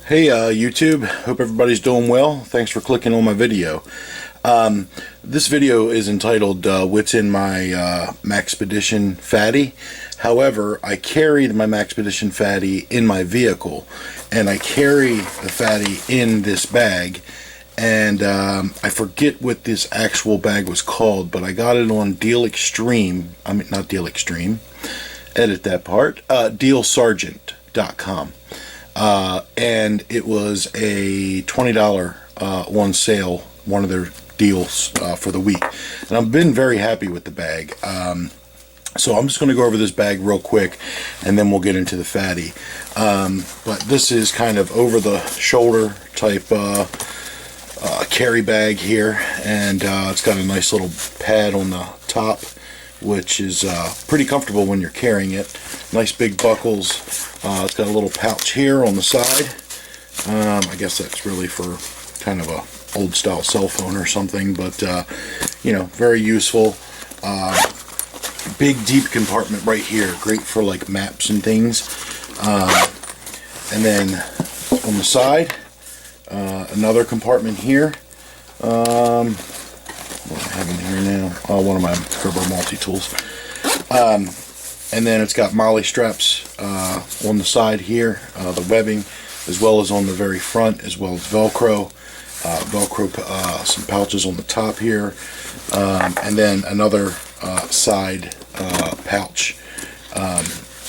Hey YouTube, hope everybody's doing well. Thanks for clicking on my video. This video is entitled What's in My Maxpedition Fatty. However, I carried my Maxpedition Fatty in my vehicle, and I carry the Fatty in this bag, and I forget what this actual bag was called, but I got it on Deal Extreme. I mean, not Deal Extreme. Edit that part. DealSergeant.com. And it was a $20 on sale, one of their deals for the week, and I've been very happy with the bag. So I'm just going to go over this bag real quick, and then we'll get into the Fatty. But this is kind of over the shoulder type carry bag here, and it's got a nice little pad on the top, which is pretty comfortable when you're carrying it. Nice big buckles. It's got a little pouch here on the side. I guess that's really for kind of a old style cell phone or something, but you know, very useful. Big deep compartment right here, great for like maps and things. And then on the side, another compartment here. What do I have in here now? One of my Gerber multi-tools. And then it's got MOLLE straps on the side here, the webbing, as well as on the very front, as well as Velcro. Some pouches on the top here, and then another side pouch,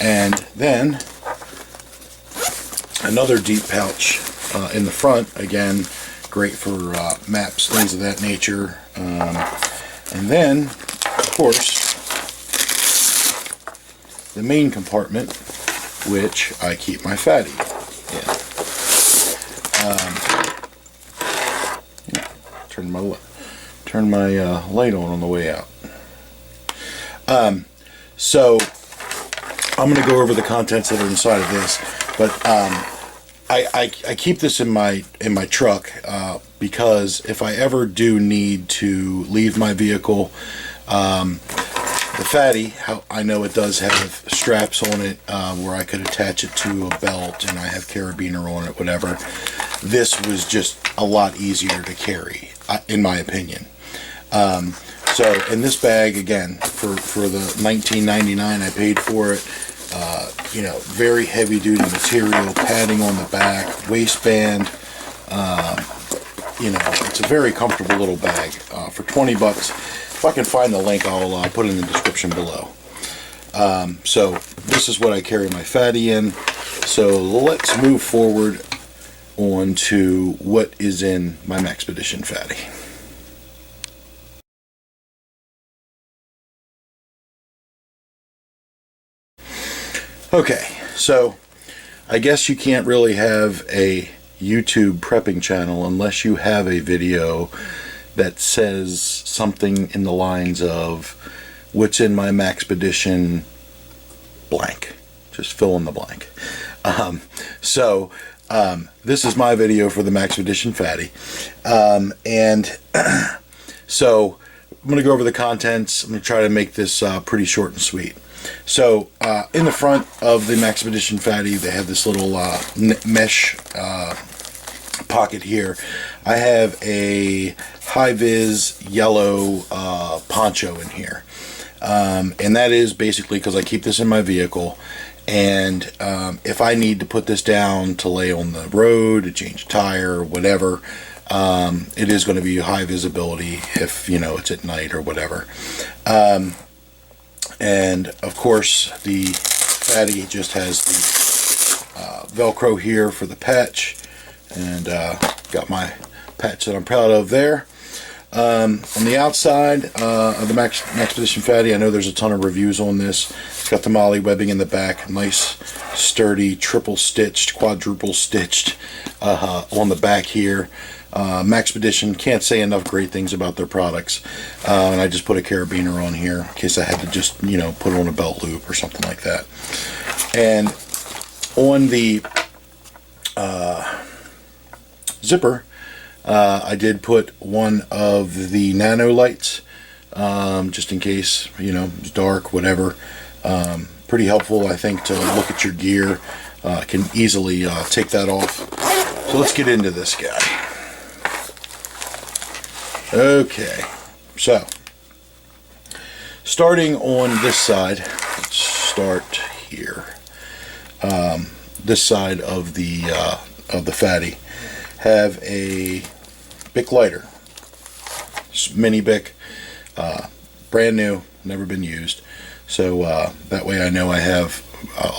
and then another deep pouch in the front, again great for maps, things of that nature. And then of course the main compartment, which I keep my Fatty in. Turn my light on the way out. So I'm going to go over the contents that are inside of this, but I keep this in my truck because if I ever do need to leave my vehicle, the Fatty, I know it does have straps on it where I could attach it to a belt, and I have carabiner on it, whatever. This was just a lot easier to carry, in my opinion. So in this bag, again, for the $19.99 I paid for it, you know, very heavy duty material, padding on the back, waistband. You know, it's a very comfortable little bag for 20 bucks. If I can find the link, I'll put it in the description below. So this is what I carry my Fatty in. So let's move forward on to what is in my Maxpedition Fatty. Okay, so I guess you can't really have a YouTube prepping channel unless you have a video that says something in the lines of what's in my Maxpedition blank. Just fill in the blank. This is my video for the Maxpedition Fatty. And so I'm going to go over the contents. I'm going to try to make this pretty short and sweet. So in the front of the Maxpedition Fatty, they have this little mesh pocket here. I have a high-vis yellow poncho in here, and that is basically because I keep this in my vehicle, and if I need to put this down to lay on the road, to change a tire, or whatever, it is going to be high visibility if, you know, it's at night or whatever. And of course the Fatty just has the Velcro here for the patch, and got my patch that I'm proud of there. On the outside of the Maxpedition Fatty, I know there's a ton of reviews on this. It's got the MOLLE webbing in the back, nice sturdy triple stitched, quadruple stitched on the back here. Maxpedition, can't say enough great things about their products, and I just put a carabiner on here in case I had to just, you know, put on a belt loop or something like that. And on the zipper, I did put one of the nano lights, just in case, you know, it's dark, whatever. Pretty helpful, I think, to look at your gear. Can easily take that off So let's get into this guy. Okay, so starting on this side, let's start here. This side of the fatty, have a Bic lighter, mini Bic, brand new, never been used. So that way I know I have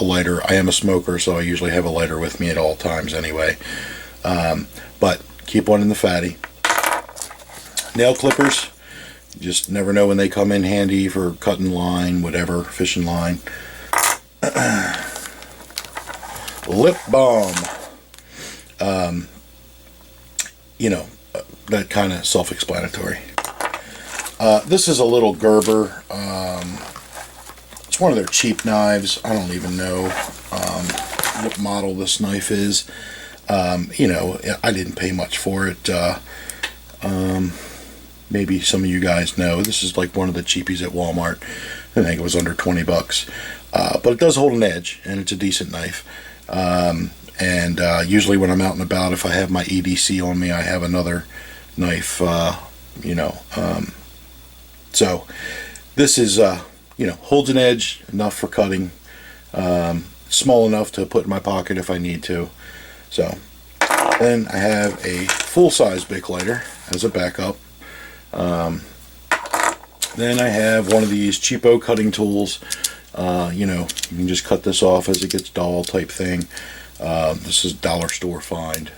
a lighter. I am a smoker, so I usually have a lighter with me at all times anyway. But keep one in the fatty. Nail clippers, you just never know when they come in handy for cutting line, whatever, fishing line. Lip balm. You know, that kind of self-explanatory. This is a little Gerber. It's one of their cheap knives. I don't even know what model this knife is. You know, I didn't pay much for it. Maybe some of you guys know. This is like one of the cheapies at Walmart. I think it was under 20 bucks. But it does hold an edge, and it's a decent knife. And usually when I'm out and about, if I have my EDC on me, I have another knife, you know. So this is, you know, holds an edge, enough for cutting. Small enough to put in my pocket if I need to. So then I have a full-size Bic lighter as a backup. Then I have one of these cheapo cutting tools. You know, you can just cut this off as it gets dull type thing. This is dollar store find.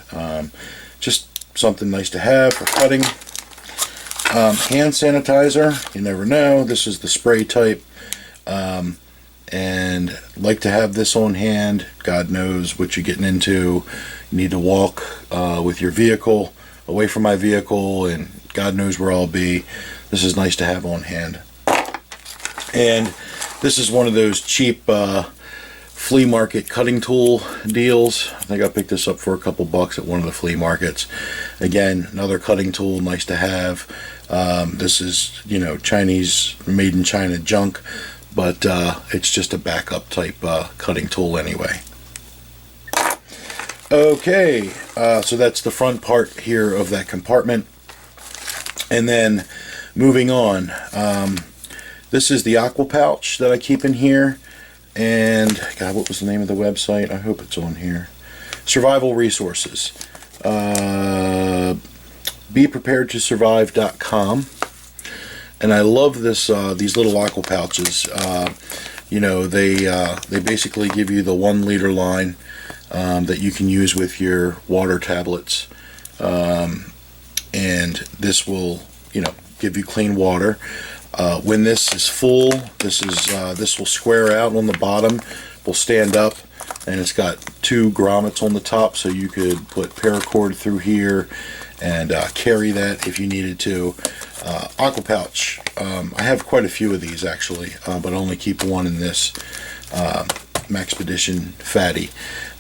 Just something nice to have for cutting. Hand sanitizer, you never know. This is the spray type. And like to have this on hand. God knows what you're getting into. You need to walk with your vehicle, away from my vehicle, and God knows where I'll be. This is nice to have on hand. And this is one of those cheap flea market cutting tool deals. I think I picked this up for a couple bucks at one of the flea markets. Again, another cutting tool, nice to have. This is, you know, Chinese, made in China junk, but it's just a backup type cutting tool anyway. Okay, so that's the front part here of that compartment. And then moving on, this is the aqua pouch that I keep in here. And God, what was the name of the website? I hope it's on here. Survival Resources. BePreparedToSurvive.com. And I love this. These little aqua pouches. You know, they basically give you the 1 liter line that you can use with your water tablets. And this will, you know, give you clean water. When this is full, this will square out on the bottom, will stand up, and it's got 2 grommets on the top, so you could put paracord through here and carry that if you needed to. Aqua pouch. I have quite a few of these actually, but I only keep one in this Maxpedition fatty.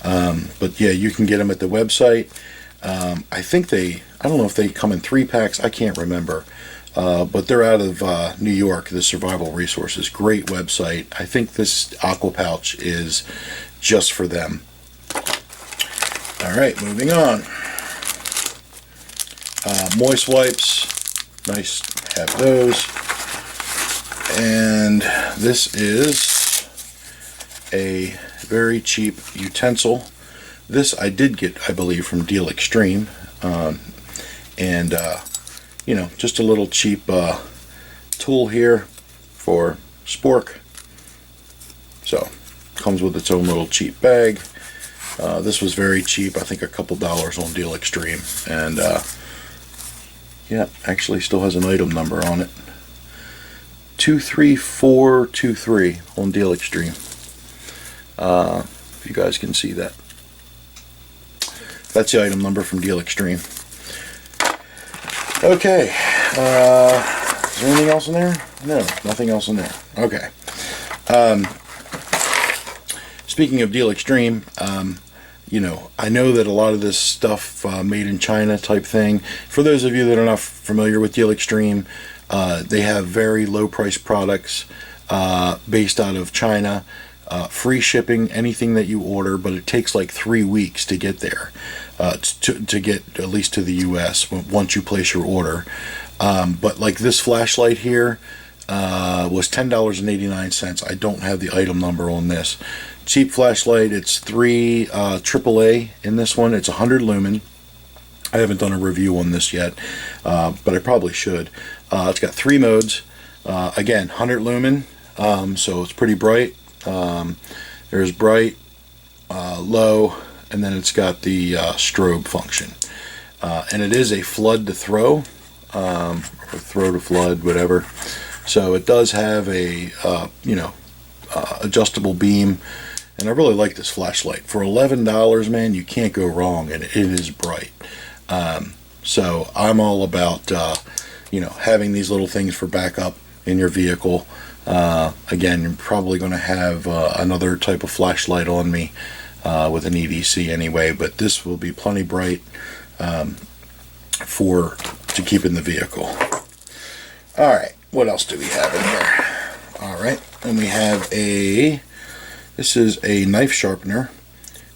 But yeah, you can get them at the website. I think I don't know if they come in 3 packs. I can't remember. But they're out of New York, the Survival Resources. Great website. I think this aqua pouch is just for them. Alright, moving on. Moist wipes. Nice to have those. And this is a very cheap utensil. This I did get, I believe, from Deal Extreme. You know, just a little cheap tool here for spork. So, comes with its own little cheap bag. This was very cheap, I think a couple dollars on Deal Extreme. And, yeah, actually still has an item number on it. 23423 on Deal Extreme. If you guys can see that. That's the item number from Deal Extreme. Okay, is there anything else in there? No, nothing else in there. Okay. Speaking of Deal Extreme, you know, I know that a lot of this stuff made in China type thing. For those of you that are not familiar with Deal Extreme, they have very low price products based out of China. free shipping, anything that you order, but it takes like 3 weeks to get there, to get at least to the US once you place your order. But like this flashlight here was $10.89. I don't have the item number on this. Cheap flashlight. It's 3 AAA in this one. It's 100 lumen. I haven't done a review on this yet, but I probably should. It's got 3 modes. Again, 100 lumen, so it's pretty bright. There's bright, low, and then it's got the strobe function. And it is a flood to throw, or throw to flood, whatever. So it does have a adjustable beam, and I really like this flashlight. For $11, man, you can't go wrong, and it is bright. So I'm all about having these little things for backup in your vehicle. Again, you're probably going to have another type of flashlight on me with an EDC anyway, but this will be plenty bright to keep in the vehicle. All right, what else do we have in here? All right, and we have this is a knife sharpener,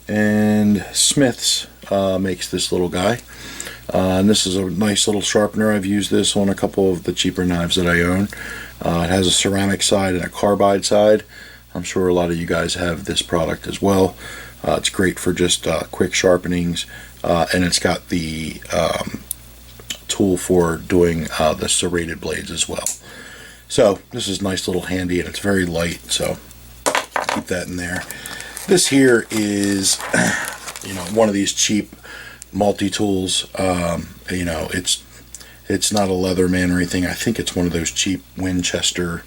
and Smith's makes this little guy. And this is a nice little sharpener. I've used this on a couple of the cheaper knives that I own. It has a ceramic side and a carbide side. I'm sure a lot of you guys have this product as well. It's great for just quick sharpenings, and it's got the tool for doing the serrated blades as well. So this is nice little handy, and it's very light, so keep that in there. This here is one of these cheap multi-tools. It's not a Leatherman or anything. I think it's one of those cheap Winchester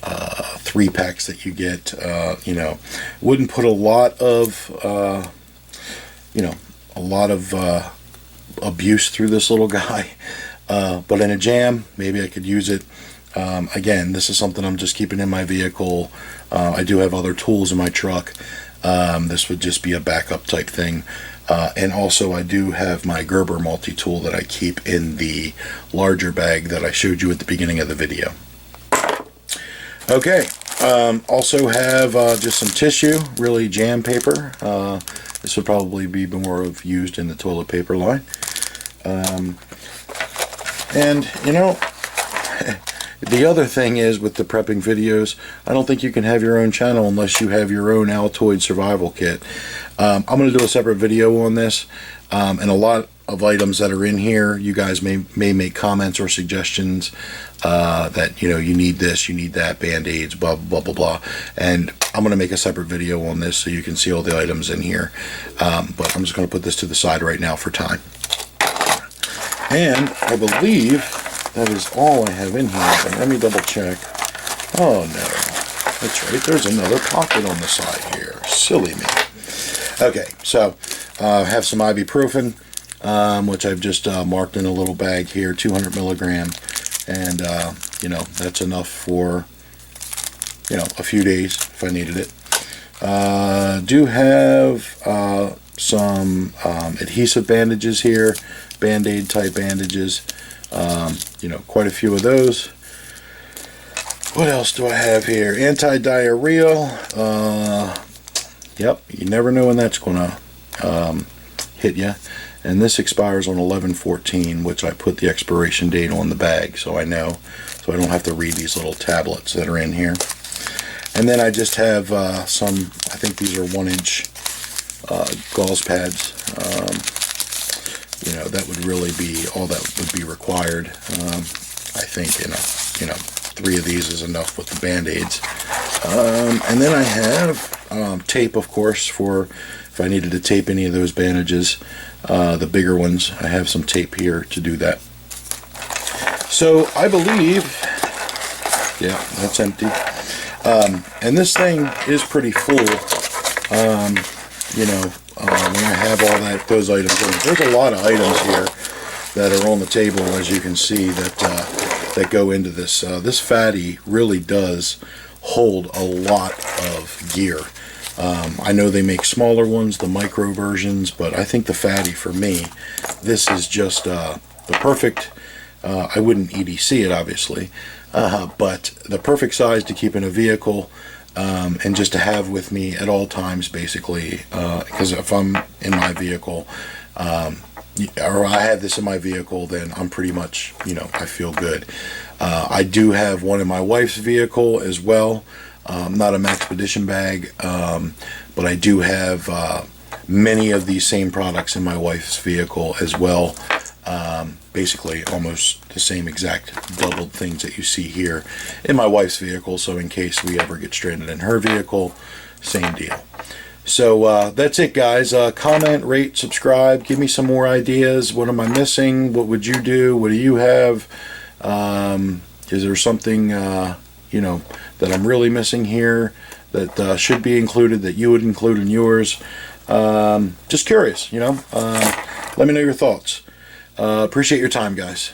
3-packs that you get. Wouldn't put a lot of abuse through this little guy, but in a jam, maybe I could use it. Again, this is something I'm just keeping in my vehicle. I do have other tools in my truck. This would just be a backup type thing. And also I do have my Gerber multi-tool that I keep in the larger bag that I showed you at the beginning of the video. Okay, also have just some tissue, really jam paper. This would probably be more used in the toilet paper line. And the other thing is with the prepping videos, I don't think you can have your own channel unless you have your own Altoid survival kit. I'm going to do a separate video on this, and a lot of items that are in here, you guys may make comments or suggestions that you need this, you need that, band-aids, blah blah blah blah, and I'm going to make a separate video on this so you can see all the items in here. But I'm just going to put this to the side right now for time. And I believe that is all I have in here, but let me double check. Oh no, that's right, there's another pocket on the side here. Silly me. Okay, so I have some ibuprofen, which I've just marked in a little bag here, 200 milligram, and that's enough for a few days if I needed it. Do have some adhesive bandages here, band-aid type bandages. Quite a few of those. What else do I have here? Anti-diarrheal. Yep, you never know when that's gonna hit you. And this expires on 11/14, which I put the expiration date on the bag, so I know, so I don't have to read these little tablets that are in here. And then I just have some, I think these are 1-inch gauze pads. That would really be all that would be required. I think 3 of these is enough with the band-aids. And then I have tape, of course, for if I needed to tape any of those bandages, the bigger ones. I have some tape here to do that. So I believe, yeah, that's empty. And this thing is pretty full. When I have all those items in it. There's a lot of items here that are on the table, as you can see, that go into this. This Fatty really does hold a lot of gear. I know they make smaller ones, the micro versions, but I think the Fatty, for me, this is just the perfect, I wouldn't EDC it obviously, but the perfect size to keep in a vehicle. and just to have with me at all times, basically, because if I'm in my vehicle, or I have this in my vehicle, then I'm pretty much, I feel good. I do have one in my wife's vehicle as well. Not a Maxpedition bag, but I do have many of these same products in my wife's vehicle as well. Basically almost the same exact doubled things that you see here in my wife's vehicle, so in case we ever get stranded in her vehicle, same deal. So that's it, guys. Comment, rate, subscribe, give me some more ideas. What am I missing? What would you do? What do you have? Is there something that I'm really missing here that should be included, that you would include in yours? Just curious, let me know your thoughts. Appreciate your time, guys.